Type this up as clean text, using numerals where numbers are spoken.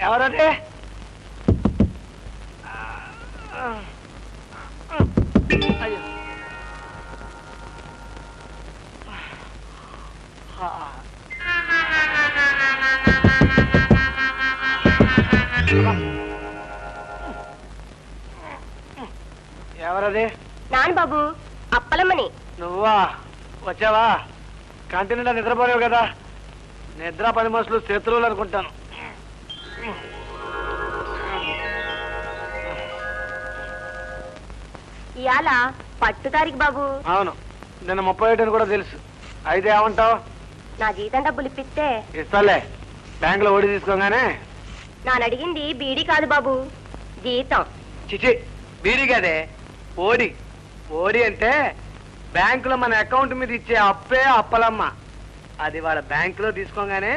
ఎవరండి? అయ్యో ఎవరది? నాను బాబు, అప్పలమ్మని. నువ్వా? వచ్చావా? కంటి నిండా నిద్రపోలేవు కదా? నిద్ర పని మనుషులు శత్రువులు అనుకుంటాను. ఇవాళ పట్టు తారీఖు బాబు. అవును, నిన్న 31 అని కూడా తెలుసు. అయితే ఏమంటావు? నా జీతం డబ్బులు ఇప్పిస్తే ఇస్తాలే. బ్యాంకులో ఓడి తీసుకోగానే. నాను అడిగింది బీడీ కాదు బాబు, జీతం. చిచి, బీడీ కదే, ఓడి. ఓడి అంటే బ్యాంకులో మన అకౌంట్ మీద ఇచ్చే అప్పే అప్పలమ్మ. అది వాళ్ళ బ్యాంకులో తీసుకోగానే